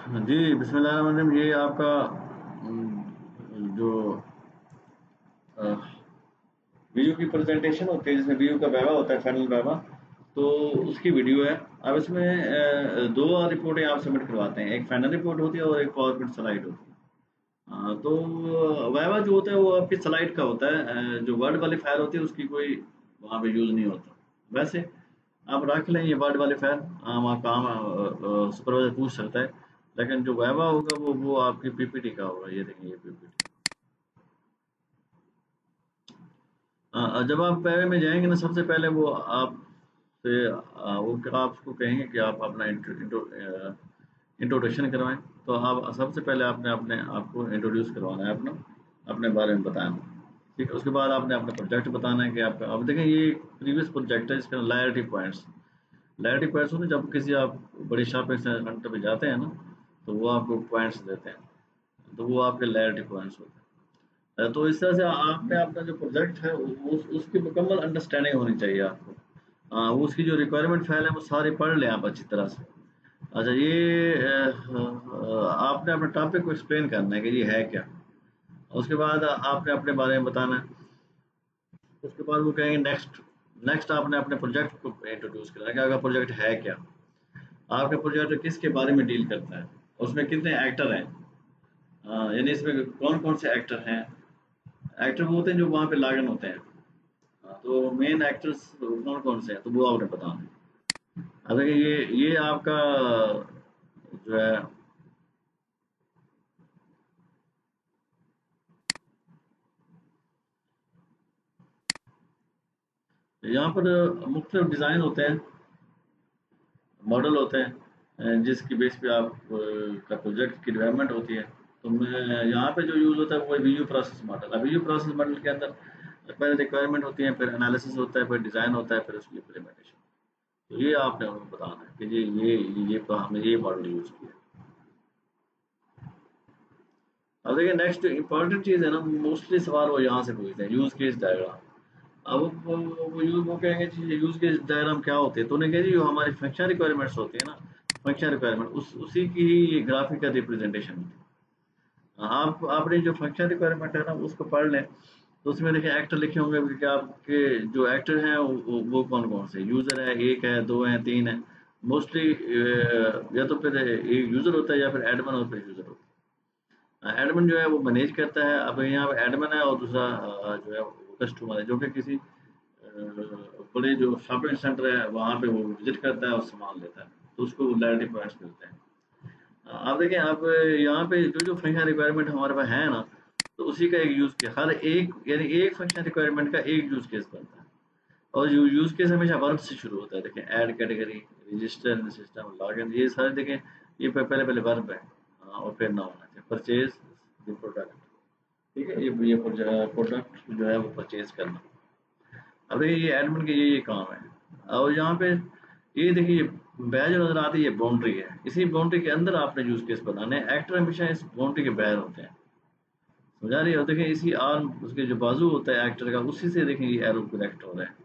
हाँ जी, बिस्मिल्लाहिर्रहमानिर्रहीम। ये आपका जो वीडियो की प्रेजेंटेशन होती है, जिसमें वीडियो का वाइवा होता है, फाइनल वाइवा, तो उसकी वीडियो है। अब इसमें दो रिपोर्टें आप सबमिट करवाते हैं, एक फाइनल रिपोर्ट होती है और एक पावर पॉइंट स्लाइड होती है। तो वाइवा जो होता है वो आपकी स्लाइड का होता है, जो वर्ड वाली फाइल होती है उसकी कोई वहाँ पे यूज़ नहीं होता। वैसे आप रख लें ये वर्ड वाली फाइल, वहाँ काम सुपरवाइजर पूछ सकता है, लेकिन जो वाइवा होगा वो आपकी पीपीटी का होगा। ये देखिए, ये पीपीटी। जब आप वाइवा में जाएंगे ना, सबसे पहले वो आपसे आपको कहेंगे कि आप अपना इंट्रोडक्शन करवाएं। तो आप सबसे पहले आपने अपने आपको इंट्रोड्यूस करवाना है, अपना अपने बारे में बताना। ठीक है, उसके बाद आपने अपना प्रोजेक्ट बताना है कि आपका, अब देखें ये प्रीवियस प्रोजेक्ट है, इसका लायल्टी पॉइंट्स। लायल्टी पॉइंट्स होते हैं, जब किसी आप बड़ी शॉपिंग सेंटर पे जाते हैं ना, तो वो आपको पॉइंट्स देते हैं, तो वो आपके लायल्टी पॉइंट्स होते हैं। तो इस तरह से आपने अपना जो प्रोजेक्ट है उसकी मुकम्मल अंडरस्टैंडिंग होनी चाहिए आपको। वो उसकी जो रिक्वायरमेंट फाइल है वो सारी पढ़ लें आप अच्छी तरह से। अच्छा, ये आपने अपने टॉपिक को एक्सप्लेन करना है कि ये है क्या। उसके बाद आपने अपने बारे में बताना है। उसके बाद वो कहेंगे नेक्स्ट। नेक्स्ट आपने अपने प्रोजेक्ट को इंट्रोड्यूस करना है कि आपका प्रोजेक्ट है क्या, आपका प्रोजेक्ट किसके बारे में डील करता है, उसमें कितने एक्टर हैं, यानी इसमें कौन कौन से एक्टर हैं। एक्टर वो होते हैं जो वहाँ पे लागन होते हैं। तो मेन एक्टर्स कौन कौन से हैं, तो वो आपने बताना है। अब देखिए, ये आपका जो है, यहाँ पर मुख्तलिफ डिज़ाइन होते हैं, मॉडल होते हैं, जिसकी बेस पे आप का प्रोजेक्ट की डेवलपमेंट होती है। तो मैं यहाँ पे जो यूज़ होता है वो है वीयू प्रोसेस मॉडल। अब वीयू प्रोसेस मॉडल के अंदर पहले रिक्वायरमेंट होती है, फिर एनालिसिस होता है, फिर डिज़ाइन होता है, फिर उसकी इम्प्लीमेंटेशन। तो ये आपने उनको बताना है कि ये तो हमने ये मॉडल यूज़ किया। अब देखिए, नेक्स्ट इंपॉर्टेंट चीज़ है ना, मोस्टली सवाल वो यहाँ से पूछते हैं, यूज़ केस डायग्राम। अब वो कहेंगे जी यूज़ केस डायग्राम क्या होते हैं, तो उन्हें कहेंगे जो हमारी फंक्शन रिक्वायरमेंट्स होती है ना, फंक्शन रिक्वायरमेंट उसी की ही ग्राफिकल रिप्रेजेंटेशन होती है। आप आपने जो फंक्शन रिक्वायरमेंट है ना उसको पढ़ लें, तो उसमें देखिए एक्टर लिखे होंगे कि आपके जो एक्टर हैं वो कौन कौन से यूज़र है, एक है, दो हैं, तीन है। मोस्टली या तो फिर एक यूज़र होता है या फिर एडमिन और फिर यूज़र होता है। एडमिन जो है वो मैनेज करता है। अब यहाँ पे एडमिन है और दूसरा जो है वो कस्टमर है, जो कि किसी बड़े जो शॉपिंग सेंटर है वहाँ पे वो विजिट करता है और सामान लेता है, तो उसको लॉयल्टी पॉइंट्स मिलते हैं। आप देखें, आप यहाँ पे जो जो फंक्शन रिक्वायरमेंट हमारे पास है ना, तो उसी का एक यूज़ केस, हर एक यानी एक फंक्शन रिक्वायरमेंट का एक यूज़ केस बनता है। और यूज़ केस हमेशा वर्ब से शुरू होता है। देखें, ऐड कैटेगरी, रजिस्टर इन सिस्टम, लॉगिन, ये सारे देखें, ये पहले पहले वर्ब है, और फिर नाउन है, परचेज द प्रोडक्ट। ठीक है, ये प्रोडक्ट जो है वो परचेज करना। अब देखिए, ये एडमिन के ये काम है। और यहाँ पे ये देखिए, बैज नजर आती है, ये बाउंड्री है। इसी बाउंड्री के अंदर आपने यूज केस बनाने हैं। एक्टर हमेशा इस बाउंड्री के बाहर होते हैं। समझा रही हो? देखिए, इसी आर्म, उसके जो बाजू होता है एक्टर का, उसी से देखें ये एरो कनेक्ट हो रहा है।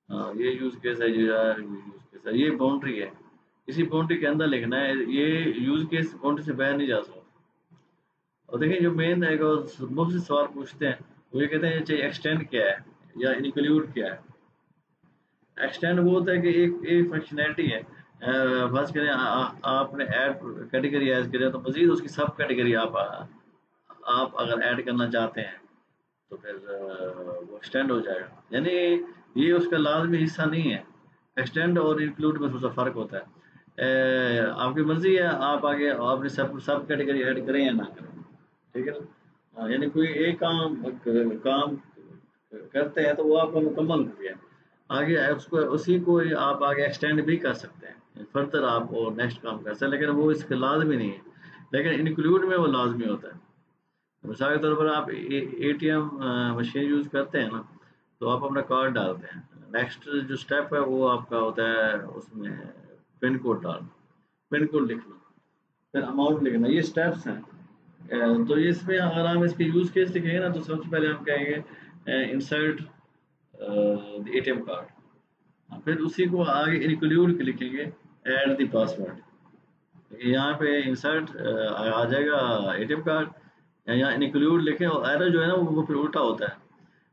हाँ, ये यूज केस है, ये यूज केस है, ये बाउंड्री है। इसी बाउंड्री के अंदर लिखना है। ये यूज केस बाउंड्री से बाहर नहीं जा सकता। और देखिए, जो मेन है बहुत से सवाल पूछते हैं, वो ये कहते हैं चाहिए एक्सटेंड क्या है या इंक्लूड क्या है। एक्सटेंड वो होता है कि एक फंक्शनैलिटी है, बस करें आपने ऐड कैटेगरी ऐड करें, तो मजीद उसकी सब कैटेगरी आप अगर ऐड करना चाहते हैं, तो फिर वो एक्सटेंड हो जाएगा। यानी ये उसका लाजमी हिस्सा नहीं है। एक्सटेंड और इंक्लूड में थोड़ा सा फ़र्क होता है। आपकी मर्जी है, आप आगे आपने सब सब कैटेगरी ऐड करें या ना करें। ठीक है ना? यानी कोई एक काम करते हैं तो वो आपका मुकम्मल हो गया। आगे उसको उसी को ही आप आगे एक्सटेंड भी कर सकते हैं, फर्दर आप और नेक्स्ट काम कर सकते हैं, लेकिन वो इसके लाजमी नहीं है। लेकिन इंक्लूड में वो लाजमी होता है। मिसाल के तौर पर आप एटीएम मशीन यूज़ करते हैं ना, तो आप अपना कार्ड डालते हैं। नेक्स्ट जो स्टेप है वो आपका होता है, उसमें पिन कोड डालना, पिन कोड लिखना, फिर अमाउंट लिखना, ये स्टेप्स हैं। तो इसमें अगर हम इसके यूज़ केस लिखेंगे ना, तो सबसे पहले हम कहेंगे इंसर्ट द एटीएम कार्ड। फिर उसी को आगे इंक्लूड के लिखेंगे ऐड द पासवर्ड। यहाँ पे इंसर्ट आ जाएगा एटीएम कार्ड, यहाँ इंक्लूड लिखे और एरो जो है ना वो फिर उल्टा होता है।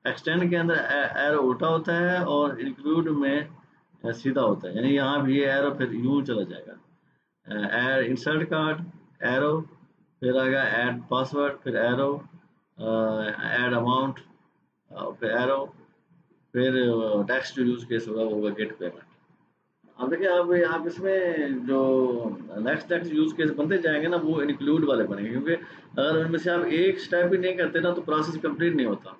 एक्सटेंड के अंदर एरो उल्टा होता है और इंक्लूड में सीधा होता है, यानी यहाँ भी ये एरो फिर यूं चला जाएगा। इंसर्ट कार्ड, एरो, फिर आएगा ऐड पासवर्ड, फिर एरो, ऐड अमाउंट, फिर एरो, फिर नेक्स्ट जो यूज केस होगा वो होगा गेट पेमेंट। अब देखिए आप इसमें जो नेक्स्ट नेक्स्ट यूज केस बनते जाएंगे ना वो इंक्लूड वाले बनेंगे, क्योंकि अगर उनमें से आप एक स्टेप भी नहीं करते ना तो प्रोसेस कंप्लीट नहीं होता।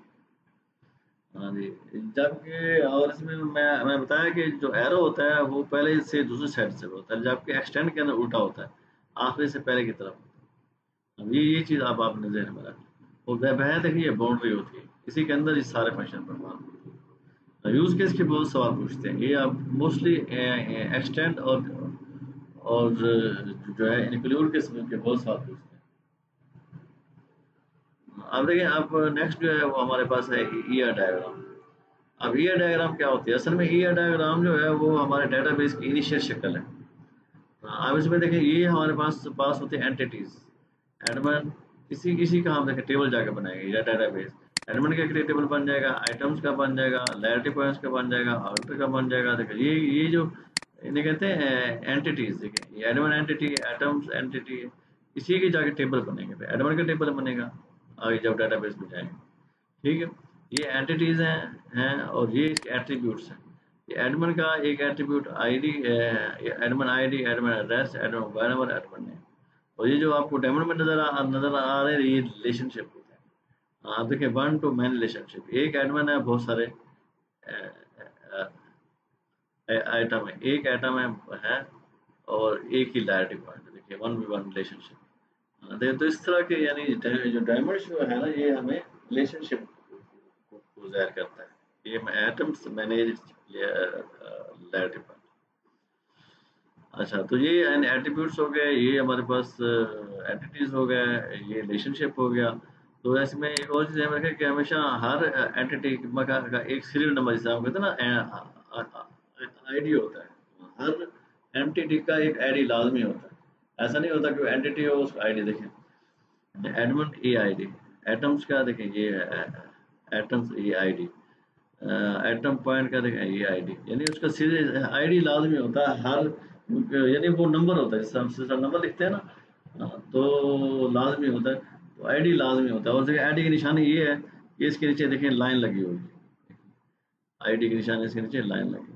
हाँ जी। जबकि और इसमें मैं बताया कि जो एरो होता है वो पहले से दूसरी साइड से होता है, जबकि एक्सटेंड के अंदर उल्टा होता है, आखिरी से पहले की तरफ। अब ये चीज़ आप आपने ज़हन में रखना। और वह देखिए बाउंड्री होती है, इसी के अंदर ये सारे फंक्शन परफॉर्म होते हैं। यूज केस के बहुत सवाल पूछते हैं, ये आप मोस्टली एक्सटेंड और जो है इंक्लूड के बहुत सवाल पूछते हैं। अब देखिए आप नेक्स्ट जो है वो हमारे पास है ईआर डायग्राम। अब ईआर डायग्राम क्या होती है? असल में ईआर डायग्राम जो है वो हमारे डेटाबेस की इनिशियल शक्ल है। अब इसमें देखिए ये हमारे पास पास होते हैं एंटिटीज, एडमिन, किसी किसी का हम देखें टेबल जाकर बनाएंगे या डेटाबेस। एडमिन का एक टेबल बन जाएगा, आइटम्स का बन जाएगा, लाइब्रेरी पॉइंट्स का बन जाएगा, ऑर्डर का बन जाएगा। देखिए ये जो इन्हें कहते हैं एंटिटीज। देखिए ये एडमिन एंटिटी, आइटम्स एंटिटी, इसी के जाके टेबल बनेंगे, फिर एडमिन का टेबल बनेगा आगे जब डेटाबेस में जाएंगे। ठीक है, ये एंटिटीज हैं और ये इसके एट्रीब्यूट्स हैं। ये एडमिन का एक attribute ID, admin ID, admin address, admin mobile number, admin name. और ये जो आपको डेमो में नजर आ रहे हैं ये रिलेशनशिप होते हैं। आप देखिए वन टू मैन रिलेशनशिप, एक एडमिन है, बहुत सारे आइटम है, एक आइटम है और एक ही लायबिलिटी पॉइंट। देखिए वन बी वन रिलेशनशिप। देखिए तो इस तरह के यानी जो डायमंड जो है ना ये हमें रिलेशनशिप को ज़ाहिर करता है। ये एटम्स मैनेज लायबिलिटी पॉइंट। अच्छा, तो ये एट्रीब्यूट्स हो गए, ये हमारे पास एंटिटीज हो गए, ये रिलेशनशिप हो गया। तो ऐसे में एक और चीज़ हमें रखें कि हमेशा हर एंटिटी का एक सीरियल नंबर, जिसे हम कहते हैं ना आईडी होता है। हर एंटिटी का एक आईडी लाजमी होता है। ऐसा नहीं होता कि एंटिटी हो उसका आईडी देखें एडमिन ए आईडी, एटम्स का देखें ये एटम्स ये आईडी, एटम पॉइंट का देखें ये आईडी, यानी उसका सीधे आईडी लाजमी होता है हर, यानी वो नंबर होता है जिससे हम सिस्टम नंबर लिखते हैं ना। तो लाजमी होता है, तो आईडी लाजमी होता है। और देखिए आईडी की निशानी ये है कि इसके नीचे देखें लाइन लगी होगी, आईडी की निशानी इसके नीचे लाइन लगी।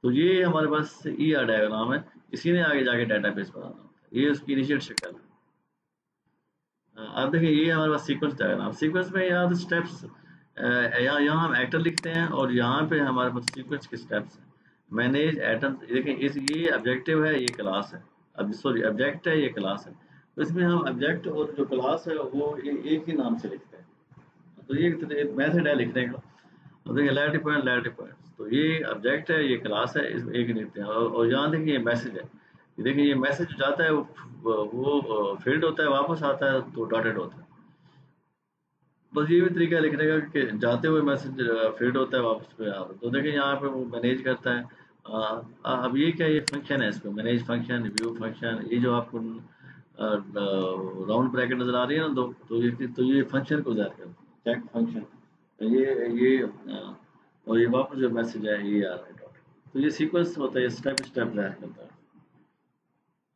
तो ये हमारे पास ई आर डायग्राम है, इसी ने आगे जाके डाटाबेस बनाना होता है। ये उसकी इनिशियल शक्ल है। अब देखिए ये हमारे पास सीक्वेंस डायग्राम। सीक्वेंस में यहाँ स्टेप्स, यहाँ हम एक्टर लिखते हैं और यहाँ पे हमारे पास सीक्वेंस के स्टेप्स हैं। मैनेज एटम्स, देखिए इस ये ऑब्जेक्टिव है, ये क्लास है। अब सॉरी ऑब्जेक्ट है, ये क्लास है। तो इसमें हम ऑब्जेक्ट और जो क्लास है वो एक ही नाम से लिखते हैं। तो ये एक मेथड है लिखने का। तो देखिए लाइब्रेरी पॉइंट्स, तो ये ऑब्जेक्ट है, ये क्लास है, इसमें एक ही लिखते हैं। और यहाँ देखिए ये मैसेज है, ये देखिए ये मैसेज जाता है वो फील्ड होता है, वापस आता है तो डॉटेड होता है। बस ये भी तरीका है लिखने का कि जाते हुए मैसेज फीड होता है, वापस पे आता है। तो देखिए यहाँ पे वो मैनेज करता है। अब ये क्या, ये फंक्शन है, इसको मैनेज फंक्शन, व्यू फंक्शन, ये जो आपको राउंड ब्रैकेट नजर आ रही है ना दो, तो ये फंक्शन को ज़ाहिर करता है, चेक फंक्शन। ये और ये वापस जो मैसेज है ये आ रहा है डॉट। तो ये सीक्वेंस होता है, स्टेप स्टेप ज़ाहिर करता है।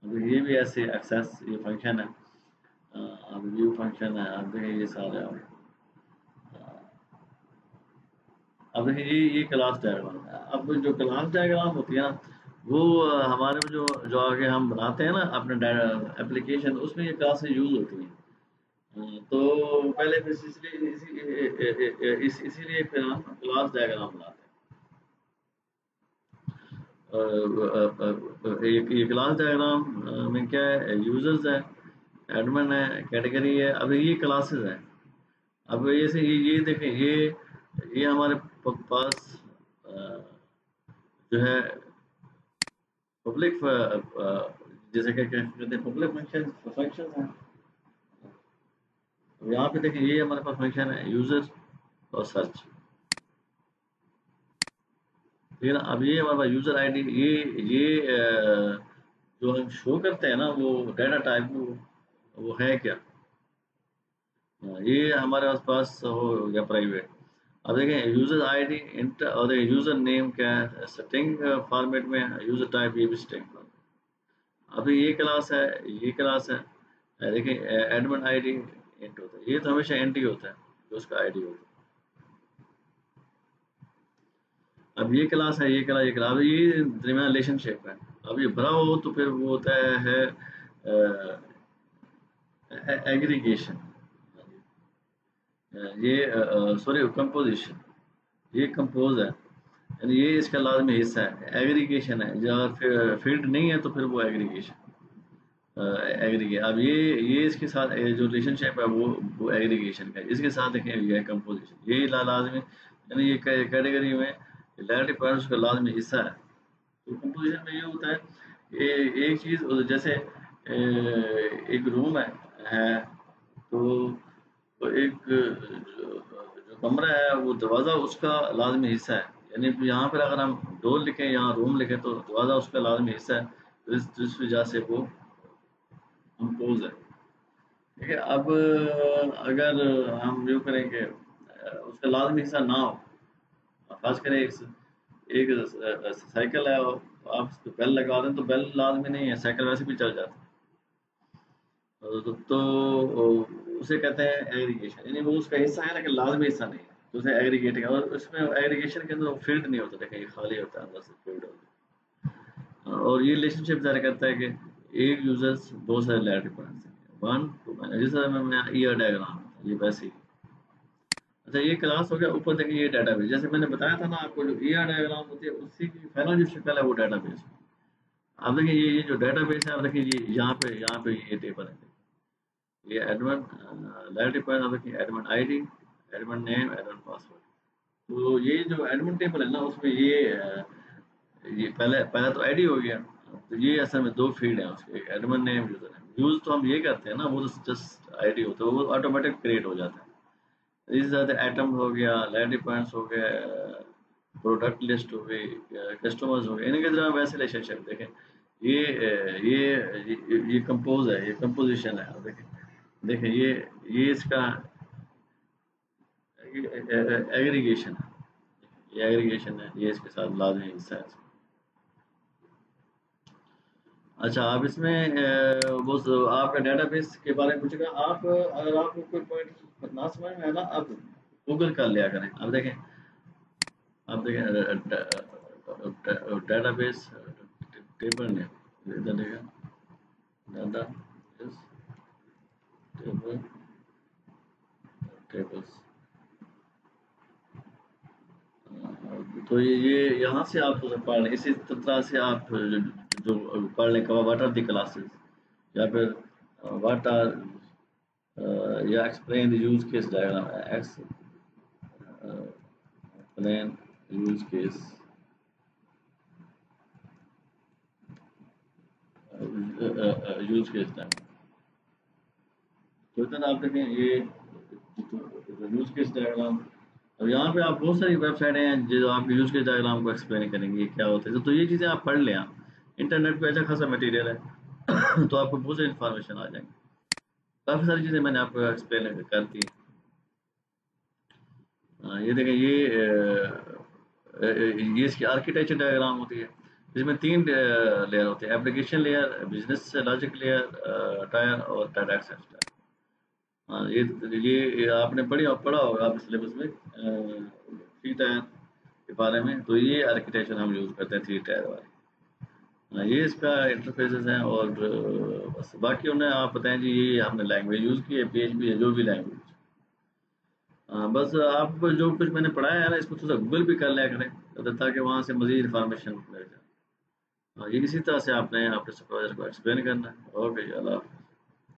अब ये भी ऐसे एक्सेस ये फंक्शन है, अब व्यू फंक्शन है। अब देखिए ये सारे अब देखिए ये क्लास डायग्राम है। अब जो क्लास डायग्राम होती है ना वो हमारे में जो जो आगे हम बनाते हैं ना अपने एप्लीकेशन, उसमें ये क्लासेस यूज होती हैं। तो पहले फिर इसीलिए फिर हम क्लास डायग्राम बनाते हैं। ये क्लास डायग्राम में क्या है, यूजर्स है, एडमिन है, कैटेगरी है। अब ये क्लासेस है। अब ये देखें, ये हमारे पास जो है पब्लिक, जैसे क्या कहते हैं पब्लिक फंक्शन है। अब यहाँ पे देखिए ये हमारे पास फंक्शन है यूजर और सर्च। ठीक है ना। अब ये हमारे पास यूजर आईडी, ये जो हम शो करते हैं ना वो डाटा टाइप वो है क्या। ये हमारे पास हो गया प्राइवेट। अब देखें यूजर आईडी इंटर और यूजर नेम क्या है, स्ट्रिंग फॉर्मेट में है, यूजर टाइप ये भी स्ट्रिंग फॉर्मेट। अभी ये क्लास है, ये क्लास है। देखिए एडमिन आईडी इंट होता है, ये तो हमेशा इंट ही होता है जो उसका आईडी होता है। अब ये क्लास है, ये क्लास, ये क्लास, अब ये दरमियान रिलेशनशिप है। अब ये भरा हो तो फिर वो होता है एग्रीगेशन। ये सॉरी कंपोजिशन, ये कंपोज है, यानी ये इसका लाजमी हिस्सा है। एग्रीगेशन है, जो अगर फील्ड नहीं है तो फिर वो एग्रीगेशन एग्रीगेट। अब ये इसके साथ जो रिलेशनशिप है वो एग्रीगेशन का है। इसके साथ देखें ये है कंपोजिशन, ये लाजमी, यानी ये कैटेगरी में रिलेटिव पॉइंट्स का लाजमी हिस्सा है। तो कंपोजिशन में ये होता है कि एक चीज़ जैसे एक रूम है तो एक जो कमरा है वो दरवाज़ा उसका लाजमी हिस्सा है। यानी यहाँ पर अगर हम डोर लिखें, यहाँ रूम लिखें तो दरवाज़ा उसका लाजमी हिस्सा है। तो इस वजह से वो कंपोज है। ठीक है। अब अगर हम यूँ करें कि उसका लाजमी हिस्सा ना हो, खास कर एक साइकिल है और आप उस पे बेल लगा दें तो बेल लाजमी नहीं है, साइकिल वैसे भी चल जाती है। तो उसे कहते हैं एग्रीगेशन, यानी वो उसका हिस्सा है लेकिन लाजमी हिस्सा नहीं है, तो उसे एग्रीगेटिंग। और उसमें एग्रीगेशन के अंदर वो फील्ड नहीं होता, देखिए ये खाली होता है, अंदर से फील्ड होता है। और ये रिलेशनशिप ज़ाहिर करता है कि एक यूजर्स बहुत सारे रिलेटिव पॉइंट्स हैं, वन टू मैन, जिस तरह मैंने ईयर डायग्राम ये वैसे ही। अच्छा ये क्लास हो गया, ऊपर देखिए ये डाटाबेस, जैसे मैंने बताया था ना आपको, जो ईआर डायग्राम होती है उसी की फाइनल जो शक्ल है वो डाटाबेस। अब देखिए ये जो डाटाबेस है, अब देखिए ये यहाँ पे ये टेबल है, ये एडमिन लाइव पॉइंट, अब देखिए admin ID, admin name, admin password. तो ये जो एडमिन टेबल है ना उसमें ये पहले पहला तो आईडी हो गया। तो ये असल में दो फील्ड है उसके, एक admin name, user name. Use तो हम ये करते हैं ना, वो तो जस्ट आईडी होता है, वो ऑटोमेटिक क्रिएट हो जाता है। इस तरह आइटम हो गया, लैंड पॉइंट्स हो गए, प्रोडक्ट लिस्ट हो गई, कस्टमर्स हो गए, इनके तरह वैसे रिलेशनशिप देखें। ये कंपोज है, ये कंपोजिशन है। अब देखें ये इसका एग्रीगेशन है, ये एग्रीगेशन है, ये इसके साथ लाजमी हिस्सा है। अच्छा आप इसमें वो आपका डेटाबेस के बारे में पूछेगा। आप अगर आपको कोई पॉइंट ना समझ में है ना, आप गूगल कर लिया करें। अब देखें डेटाबेस टेबल ने इधर देखें, डाटा इस टेबल टेबल्स। तो ये यहाँ से आप पढ़ लें, इसी तरह से आप जो पढ़ लें व्हाट आर द क्लासेस, या फिर व्हाट आर या explain the use case diagram, explain use case use case diagram. तो इतना आप देखें ये यूज केस डायग्राम। अब यहाँ पे आप बहुत सारी वेबसाइटें हैं जो आपके यूज केस डायग्राम को एक्सप्लेन करेंगे क्या होता है। तो ये चीज़ें आप पढ़ लें, आप इंटरनेट पे अच्छा खासा मटेरियल है तो आपको बहुत सारी इन्फॉर्मेशन आ जाएंगी। काफ़ी सारी चीज़ें मैंने आपको एक्सप्लेन कर दी। ये देखें ये इसकी आर्किटेक्चर डायग्राम होती है, इसमें तीन लेयर होते हैं, application layer, business logic layer, tyre और डाटा एक्सेस टायर। हाँ ये आपने पढ़ा होगा आप सिलेबस में थ्री टायर के बारे में। तो ये आर्किटेक्चर हम यूज़ करते हैं थ्री टायर वाले। ये इसका इंटरफेसेस हैं। और बस बाकी उन्हें आप बताएं जी ये हमने लैंग्वेज यूज़ की है, PHP है, जो भी लैंग्वेज। बस आप जो कुछ मैंने पढ़ाया है ना इसको थोड़ा गूगल भी कर लिया करें ताकि वहाँ से मज़ीद इन्फॉर्मेशन मिल जाए। ये इसी तरह से आपने अपने सुपरवाइजर को एक्सप्लेन करना है। ओके, अल्लाह।